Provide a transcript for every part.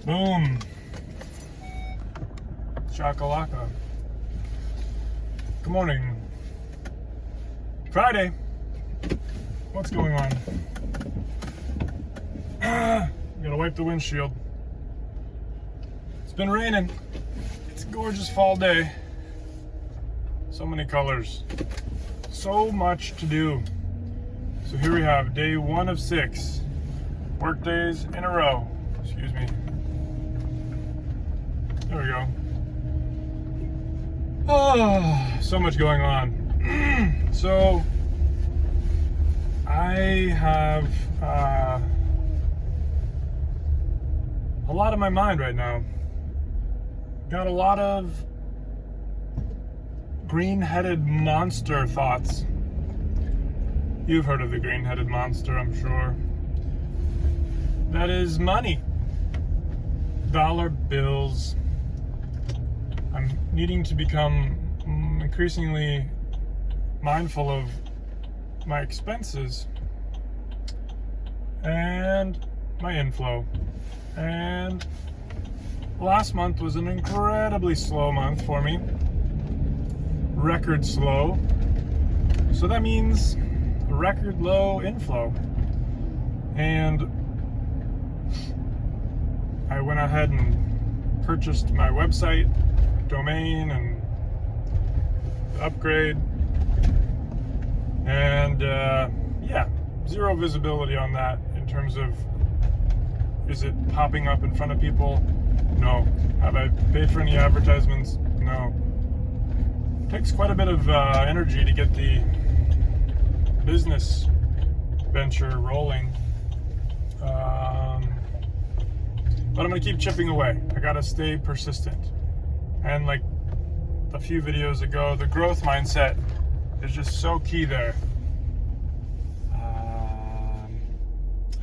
Boom. Shakalaka. Good morning. Friday. What's going on? Gotta wipe the windshield. It's been raining. It's a gorgeous fall day. So many colors. So much to do. So here we have day 1 of 6 work days in a row. Excuse me. There we go. Oh, so much going on. So I have a lot on my mind right now. Got a lot of green-headed monster thoughts. You've heard of the green-headed monster, I'm sure. That is money. Dollar bills. I'm needing to become increasingly mindful of my expenses and my inflow. And last month was an incredibly slow month for me. Record slow. So that means a record low inflow. And I went ahead and purchased my website, domain, and upgrade. And yeah, zero visibility on that in terms of, is it popping up in front of people? No. Have I paid for any advertisements? No. It takes quite a bit of energy to get the business venture rolling. But I'm going to keep chipping away. I got to stay persistent. And like a few videos ago, the growth mindset is just so key there.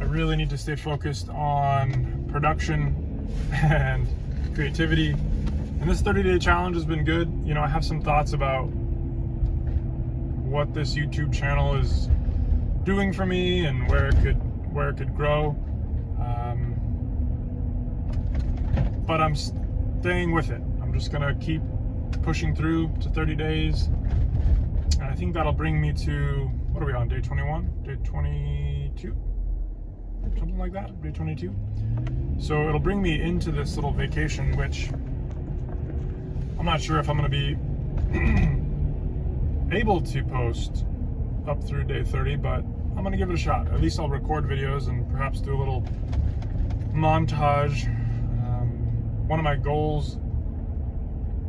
I really need to stay focused on production and creativity. And this 30-day challenge has been good. You know, I have some thoughts about what this YouTube channel is doing for me and where it could grow. But I'm staying with it. I'm just gonna keep pushing through to 30 days. And I think that'll bring me to, what are we on, day 21? Day 22? Something like that, day 22. So it'll bring me into this little vacation, which I'm not sure if I'm gonna be able to post up through day 30, but I'm gonna give it a shot. At least I'll record videos and perhaps do a little montage. One of my goals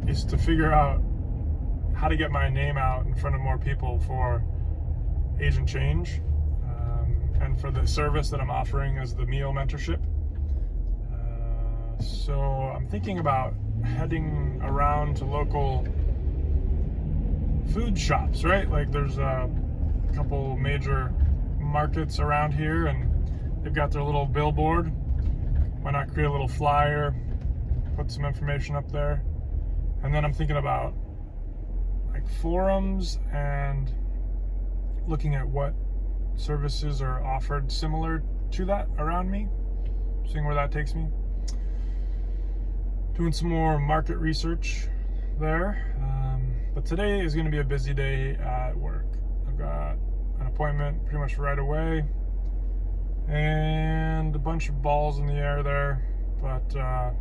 is to figure out how to get my name out in front of more people for Agent Change, and for the service that I'm offering as the meal mentorship. So I'm thinking about heading around to local food shops, right? Like there's a couple major markets around here and they've got their little billboard. Why not create a little flyer, put some information up there? And then I'm thinking about like forums and looking at what services are offered similar to that around me, seeing where that takes me. Doing some more market research there. But today is going to be a busy day at work. I've got an appointment pretty much right away and a bunch of balls in the air there, but a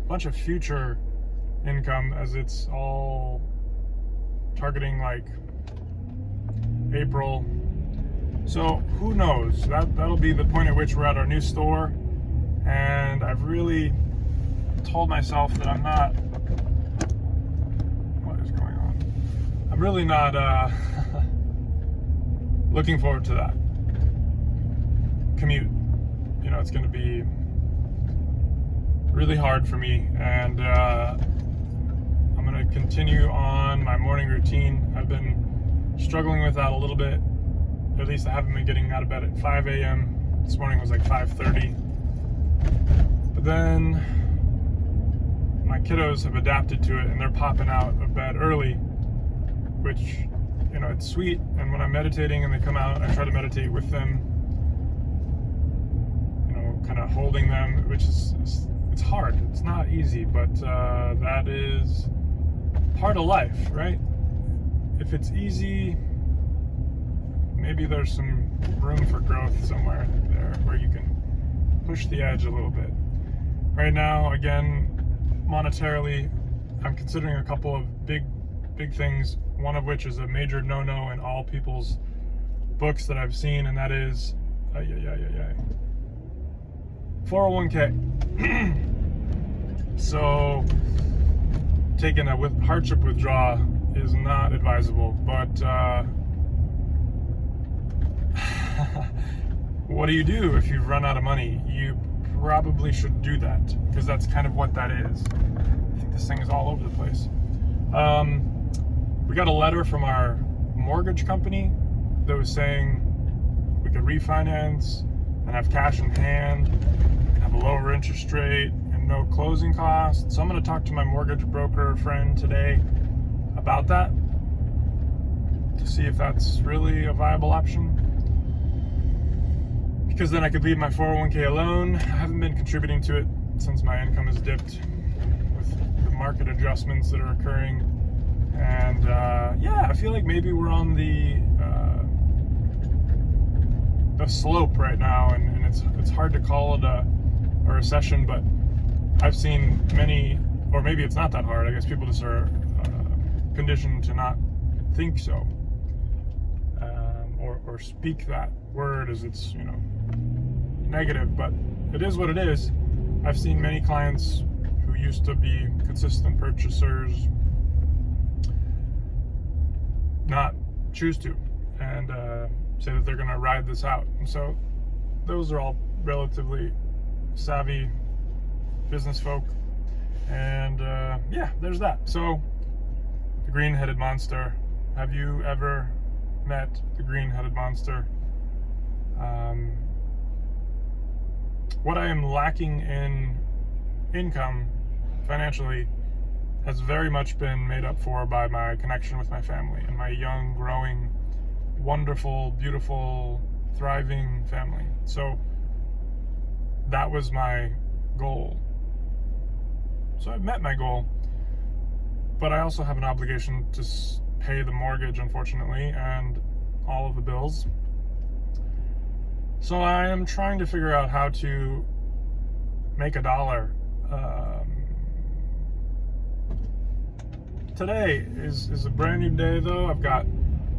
bunch of future income as it's all targeting like April. So who knows? That'll be the point at which we're at our new store, and I've really told myself that I'm not, what is going on? I'm really not looking forward to that commute. You know, it's going to be really hard for me, and I'm going to continue on my morning routine. I've been struggling with that a little bit. At least I haven't been getting out of bed at 5 a.m. This morning was like 5:30. But then my kiddos have adapted to it and they're popping out of bed early, which, you know, it's sweet. And when I'm meditating and they come out, I try to meditate with them, you know, kind of holding them, which is, it's hard. It's not easy, but that is part of life, right? If it's easy, maybe there's some room for growth somewhere there where you can push the edge a little bit. Right now, again, monetarily, I'm considering a couple of big things, one of which is a major no-no in all people's books that I've seen, and that is 401k. So taking a hardship withdrawal is not advisable, but what do you do if you've run out of money? You probably should do that, because that's kind of what that is. I think this thing is all over the place. We got a letter from our mortgage company that was saying we could refinance and have cash in hand, have a lower interest rate, and no closing costs. So I'm going to talk to my mortgage broker friend today about that to see if that's really a viable option. Because then I could leave my 401k alone. I haven't been contributing to it since my income has dipped with the market adjustments that are occurring. And yeah, I feel like maybe we're on the slope right now, and it's hard to call it a recession, but I've seen many, or maybe it's not that hard. I guess people just are conditioned to not think so, or speak that word as it's, you know, negative, but it is what it is. I've seen many clients who used to be consistent purchasers not choose to, and say that they're going to ride this out. And so those are all relatively savvy business folk, and yeah, there's that. So the green-headed monster. Have you ever met the green-headed monster? What I am lacking in income financially has very much been made up for by my connection with my family and my young, growing, wonderful, beautiful, thriving family. So that was my goal. So I've met my goal, but I also have an obligation to pay the mortgage, unfortunately, and all of the bills. So I am trying to figure out how to make a dollar. Today is a brand new day, though. I've got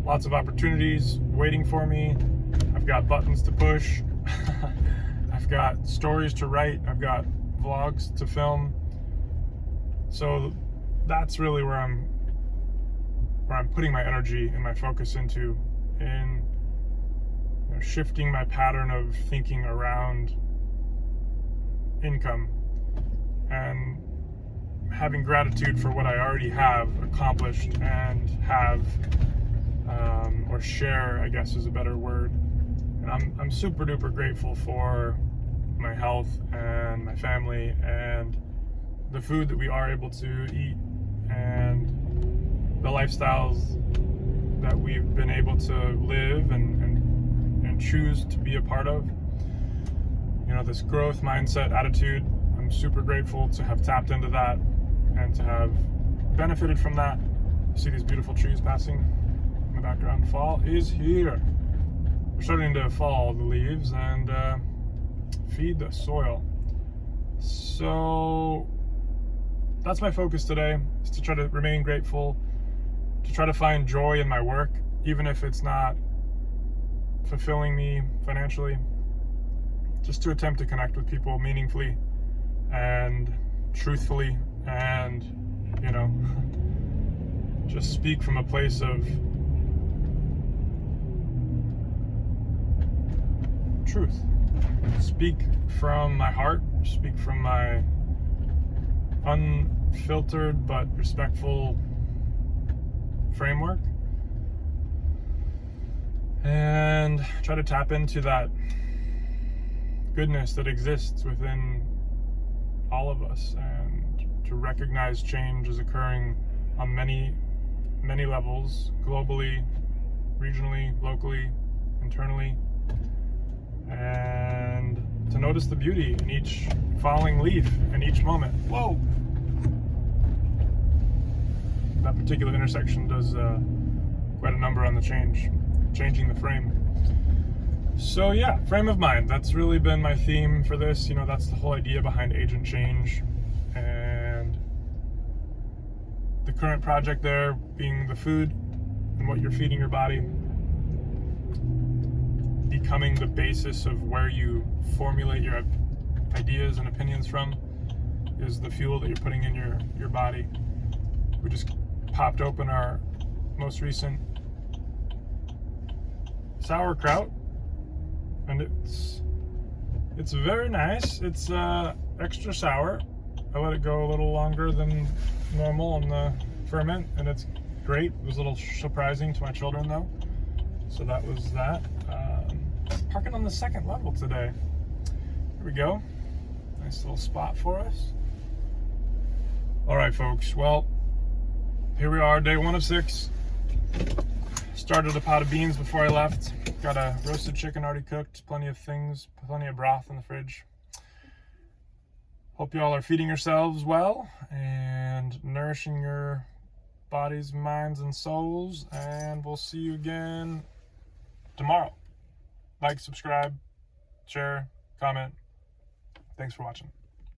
lots of opportunities waiting for me. I've got buttons to push. I've got stories to write. I've got vlogs to film. So that's really where I'm putting my energy and my focus into, in shifting my pattern of thinking around income and having gratitude for what I already have accomplished and have, or share, I guess is a better word. And I'm super duper grateful for my health and my family and the food that we are able to eat and the lifestyles that we've been able to live and choose to be a part of. You know, this growth mindset attitude, I'm super grateful to have tapped into that and to have benefited from that. See these beautiful trees passing in the background. Fall is here. We're starting to fall the leaves and feed the soil. So that's my focus today, is to try to remain grateful, to try to find joy in my work, even if it's not fulfilling me financially, just to attempt to connect with people meaningfully and truthfully, and, you know, just speak from a place of truth. Speak from my heart, speak from my unfiltered but respectful framework, and try to tap into that goodness that exists within all of us, and to recognize change is occurring on many levels, globally, regionally, locally, internally, and to notice the beauty in each falling leaf in each moment. Whoa! That particular intersection does quite a number on the changing the frame. So yeah, frame of mind. That's really been my theme for this. You know, that's the whole idea behind Agent Change. And the current project there being the food and what you're feeding your body, becoming the basis of where you formulate your ideas and opinions from, is the fuel that you're putting in your body. We just popped open our most recent sauerkraut, and it's very nice. It's extra sour. I let it go a little longer than normal on the ferment, and it's great. It was a little surprising to my children though, so that was that. Parking on the second level today. Here we go. Nice little spot for us. All right, folks. Well, here we are, day 1 of 6. Started a pot of beans before I left. Got a roasted chicken already cooked. Plenty of things, plenty of broth in the fridge. Hope y'all are feeding yourselves well and nourishing your bodies, minds, and souls. And we'll see you again tomorrow. Like, subscribe, share, comment. Thanks for watching.